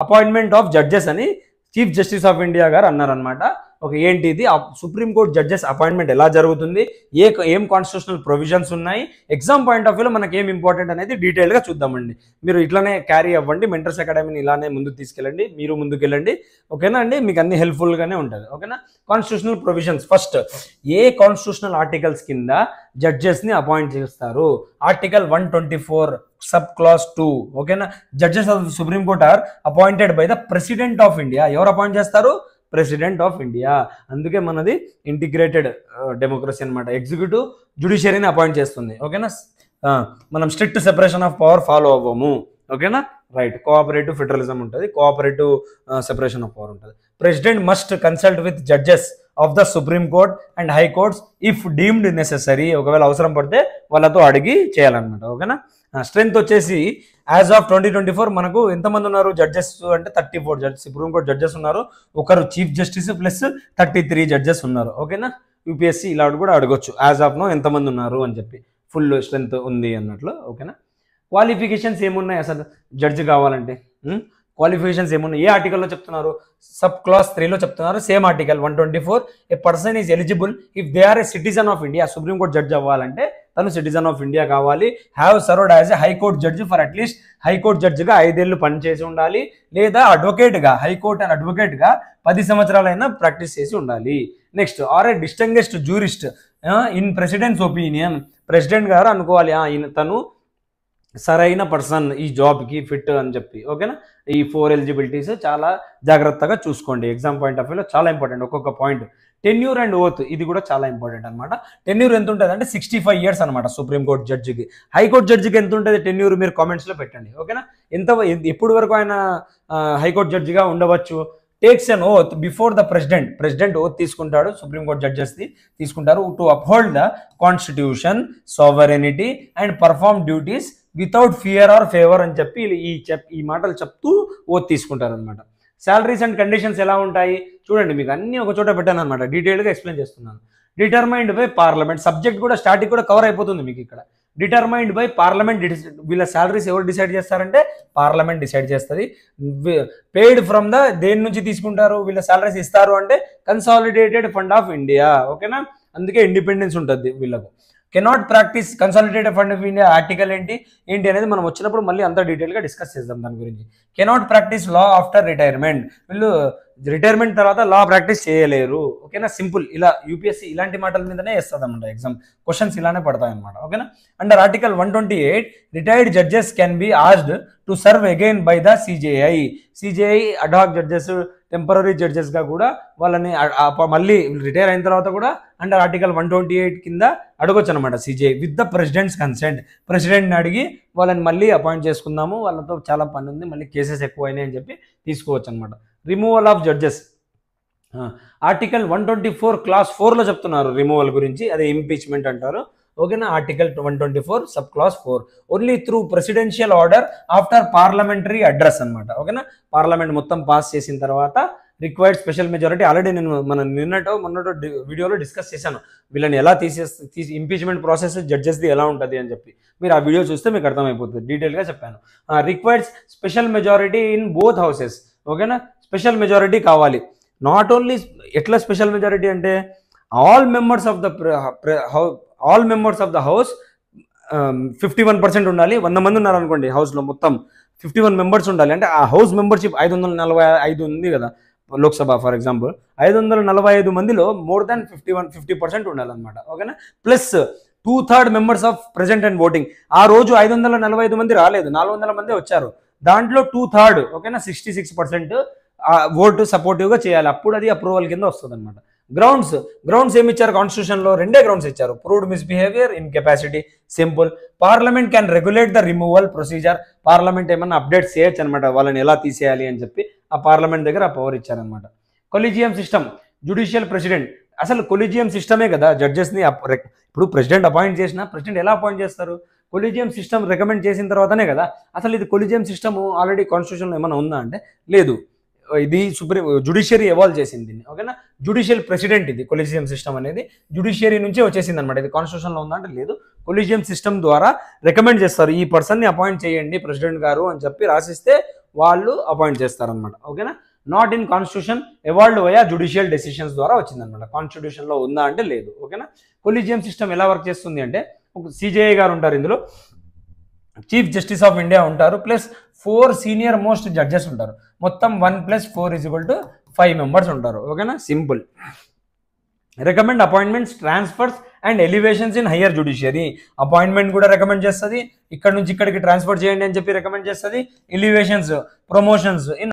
Appointment of judges అని chief justice of India గారు అన్నారనమాట. ఒక ఏంటి ఇది సుప్రీంకోర్టు జడ్జెస్ అపాయింట్మెంట్ ఎలా జరుగుతుంది, ఏం కాన్స్టిట్యూషనల్ ప్రొవిజన్స్ ఉన్నాయి, ఎగ్జామ్ పాయింట్ ఆఫ్ వ్యూలో మనకి ఏం ఇంపార్టెంట్ అనేది డీటెయిల్గా చూద్దామండి. మీరు ఇట్లానే క్యారీ అవ్వండి, మెంటర్స్ అకాడమీని ఇలానే ముందుకు తీసుకెళ్ళండి, మీరు ముందుకు వెళ్ళండి. ఓకేనా అండి, మీకు అన్ని హెల్ప్ఫుల్గానే ఉంటుంది. ఓకేనా. కాన్స్టిట్యూషనల్ ప్రొవిజన్స్ ఫస్ట్, ఏ కాన్స్టిట్యూషనల్ ఆర్టికల్స్ కింద జడ్జెస్ని అపాయింట్ చేస్తారు? Article 124 sub clause 2. ఓకేనా. Judges of supreme court are appointed by the president of India. ఎవరు అపాయింట్ చేస్తారు? President of India. అందుకే మనది ఇంటిగ్రేటెడ్ డెమోక్రసీ అనమాట. ఎగ్జిక్యూటివ్ జ్యుడిషియరీని అపాయింట్ చేస్తుంది. ఓకేనా. మనం strict separation of power follow అవ్వము. ఓకేనా. రైట్. కోఆపరేటివ్ ఫెడరలిజం ఉంటుంది, కోఆపరేటివ్ సెపరేషన్ ఆఫ్ పవర్ ఉంటుంది. President must consult with judges of the supreme court and high courts if deemed necessary. ఒకవేళ అవసరం పడితే వాళ్ళతో అడిగి చేయాలన్నమాట. ఓకేనా. స్ట్రెంత్ వచ్చేసి యాజ్ ఆఫ్ 2024 మనకు ఎంతమంది ఉన్నారు జడ్జెస్ అంటే 34 జడ్జెస్ సుప్రీం కోర్ట్ జడ్జెస్ ఉన్నారు. ఒకరు చీఫ్ జస్టిస్ ప్లస్ 33 జడ్జెస్ ఉన్నారు. ఓకేనా. యూపీఎస్సీ ఇలా కూడా అడగొచ్చు యాజ్ ఆఫ్ నో ఎంతమంది ఉన్నారు అని చెప్పి, ఫుల్ స్ట్రెంత్ ఉంది అన్నట్లు. ఓకేనా. క్వాలిఫికేషన్స్ ఏమున్నాయి అసలు జడ్జి కావాలంటే? క్వాలిఫికేషన్స్ ఏమున్నాయి? ఏ ఆర్టికల్లో చెప్తున్నారు? సబ్ క్లాస్ 3లో చెప్తున్నారు. Same article 124. A person is eligible if they are a citizen of India. Supreme court judge అవ్వాలంటే తను సిటిజన్ ఆఫ్ ఇండియా కావాలి. Have served as a high court judge for at least high court జడ్జిగా 5 ఏళ్ళు పనిచేసి ఉండాలి, లేదా అడ్వకేట్గా హైకోర్టు అండ్ అడ్వకేట్గా 10 సంవత్సరాలైనా ప్రాక్టీస్ చేసి ఉండాలి. Next, are a distinguished jurist in president's opinion. President గారు అనుకోవాలి తను సరైన పర్సన్ ఈ జాబ్కి ఫిట్ అని చెప్పి. ఓకేనా. ఈ 4 ఎలిజిబిలిటీస్ చాలా జాగ్రత్తగా చూసుకోండి. ఎగ్జామ్ పాయింట్ ఆఫ్ వ్యూలో చాలా ఇంపార్టెంట్ ఒక్కొక్క పాయింట్. టెన్యూర్ అండ్ ఓత్ ఇది కూడా చాలా ఇంపార్టెంట్ అనమాట. టెన్యూర్ ఎంత ఉంటుంది అంటే 65 years అనమాట సుప్రీంకోర్టు జడ్జికి. హైకోర్టు జడ్జికి ఎంత ఉంటుంది టెన్యూర్? మీరు కామెంట్స్లో పెట్టండి. ఓకేనా. ఎప్పుడు వరకు ఆయన హైకోర్టు జడ్జిగా ఉండవచ్చు? Takes an oath before the president oath తీసుకుంటాడు, సుప్రీంకోర్టు జడ్జెస్ తీసుకుంటారు, to uphold the constitution, sovereignty and perform duties without fear or favour అని చెప్పి ఈ మాటలు చెప్తూ ఓత్ తీసుకుంటారు అనమాట. శాలరీస్ అండ్ కండిషన్స్ ఎలా ఉంటాయి చూడండి, మీకు అన్ని ఒక చోట పెట్టాను అనమాట, డీటెయిల్గా ఎక్స్ప్లెయిన్ చేస్తున్నాను. డిటర్మైన్డ్ బై పార్లమెంట్, సబ్జెక్ట్ కూడా స్టార్టింగ్ కూడా కవర్ అయిపోతుంది మీకు ఇక్కడ. డిటర్మైన్డ్ బై పార్లమెంట్, వీళ్ళ శాలరీస్ ఎవరు డిసైడ్ చేస్తారంటే పార్లమెంట్ డిసైడ్ చేస్తుంది. పెయిడ్ ఫ్రమ్ ద దేని నుంచి తీసుకుంటారు వీళ్ళ శాలరీస్ ఇస్తారు అంటే కన్సాలిడేటెడ్ ఫండ్ ఆఫ్ ఇండియా. ఓకేనా. అందుకే ఇండిపెండెన్స్ ఉంటుంది వీళ్ళకు. Cannot practice consolidated fund of India article ఏంటి అనేది మనం వచ్చినప్పుడు మళ్ళీ అంతా డీటెయిల్గా డిస్కస్ చేద్దాం దాని గురించి. Cannot practice law after retirement, వీళ్ళు రిటైర్మెంట్ తర్వాత లా ప్రాక్టీస్ చేయలేరు. ఓకేనా. సింపుల్. ఇలా యూపీఎస్సీ ఇలాంటి మాటల మీదనే వేస్తుంది అన్నమాట ఎగ్జామ్ క్వశ్చన్స్ ఇలానే పడతాయి అనమాట. ఓకేనా. Under article 128 retired judges can be asked to serve again by the CJI ad hoc judges, temporary జడ్జెస్గా కూడా వాళ్ళని మళ్ళీ రిటైర్ అయిన తర్వాత కూడా అండర్ ఆర్టికల్ 128 కింద అడగొచ్చు అనమాట CJI with the president's consent. ప్రెసిడెంట్ని అడిగి వాళ్ళని మళ్ళీ అపాయింట్ చేసుకుందాము, వాళ్ళతో చాలా పని ఉంది, మళ్ళీ కేసెస్ ఎక్కువ అయినాయి అని చెప్పి తీసుకోవచ్చు అనమాట. Removal of judges article 124 clause 4లో చెప్తున్నారు రిమూవల్ గురించి, అదే ఇంపీచ్మెంట్ అంటారు. ఓకేనా. Article 124 sub clause 4 only through presidential order after parliamentary address అనమాట. ఓకేనా. పార్లమెంట్ మొత్తం పాస్ చేసిన తర్వాత రిక్వైర్డ్ స్పెషల్ మెజారిటీ. ఆల్రెడీ నేను మొన్నటో వీడియోలో డిస్కస్ చేశాను వీళ్ళని ఎలా ఇంపీచ్మెంట్ ప్రాసెస్ జడ్జెస్ది ఎలా ఉంటుంది అని చెప్పి. మీరు ఆ వీడియో చూస్తే మీకు అర్థమైపోతుంది, డీటెయిల్గా చెప్పాను. Required special majority in both houses. ఓకేనా. స్పెషల్ మెజారిటీ కావాలి. నాట్ ఓన్లీ ఎట్లా స్పెషల్ మెజారిటీ అంటే all members of the house 51% ఉండాలి. 100 మంది ఉన్నారు అనుకోండి హౌస్లో, మొత్తం 51 మెంబర్స్ ఉండాలి. అంటే ఆ హౌస్ మెంబర్షిప్ 545 ఉంది కదా లోక్సభ ఫర్ ఎగ్జాంపుల్, 545 మందిలో మోర్ దాన్ 50% ఉండాలన్నమాట. ఓకేనా. Plus 2/3 members of present and voting. ఆ రోజు 545 మంది రాలేదు, 400 మంది వచ్చారు, దాంట్లో 2/3 ఓకేనా 66% ఓటు సపోర్టివ్గా చేయాలి, అప్పుడు అది అప్రూవల్ కింద వస్తుంది అనమాట. గ్రౌండ్స్ ఏమి ఇచ్చారు కాన్స్టిట్యూషన్లో? 2 గ్రౌండ్స్ ఇచ్చారు. Proved misbehaviour, incapacity. Simple. Parliament can regulate the removal procedure. Parliament ఏమన్నా అప్డేట్స్ చేయొచ్చు అనమాట, వాళ్ళని ఎలా తీసేయాలి అని చెప్పి ఆ పార్లమెంట్ దగ్గర ఆ పవర్ ఇచ్చారనమాట. Collegium system, judicial president. అసలు కొలీజియం సిస్టమే కదా జడ్జెస్ని ఇప్పుడు ప్రెసిడెంట్ అపాయింట్ చేసినా ప్రెసిడెంట్ ఎలా అపాయింట్ చేస్తారు? కొలీజియం సిస్టమ్ రికమెండ్ చేసిన తర్వాతనే కదా. అసలు ఇది కొలీజియం సిస్టమ్ ఆల్రెడీ కాన్స్టిట్యూషన్లో ఏమైనా ఉందా అంటే లేదు, ఇది జ్యుడిషియరీ ఎవాల్వ్ చేసింది దీన్ని. ఓకేనా. జ్యుడిషియల్ ప్రెసిడెంట్ ఇది కొలీజియం సిస్టమ్ అనేది జ్యుడిషియరీ నుంచే వచ్చేసింది అనమాట. ఇది కాన్స్టిట్యూషన్లో ఉందా అంటే లేదు, కొలీజియం సిస్టమ్ ద్వారా రికమెండ్ చేస్తారు, ఈ పర్సన్ని అపాయింట్ చేయండి ప్రెసిడెంట్ గారు అని చెప్పి రాసిస్తే వాళ్ళు అపాయింట్ చేస్తారనమాట. ఓకేనా, not in constitution, evolved via judicial decisions ద్వారా వచ్చిందనమాట. కాన్స్టిట్యూషన్లో ఉందా అంటే లేదు. ఓకేనా, కొలీజియం సిస్టమ్ ఎలా వర్క్ చేస్తుంది అంటే ఒక సిజేఐ గారు ఉంటారు, ఇందులో చీఫ్ జస్టిస్ ఆఫ్ ఇండియా ఉంటారు, ప్లస్ 4 సీనియర్ మోస్ట్ జడ్జెస్ ఉంటారు. మొత్తం 1 + 4 = 5 మెంబర్స్ ఉంటారు. ఓకేనా, simple. Recommend appointments, transfers and elevations in higher judiciary. Appointment కూడా రికమెండ్ చేస్తుంది, ఇక్కడ నుంచి ఇక్కడికి ట్రాన్స్ఫర్ చేయండి అని చెప్పి రికమెండ్ చేస్తుంది. Elevations, promotions in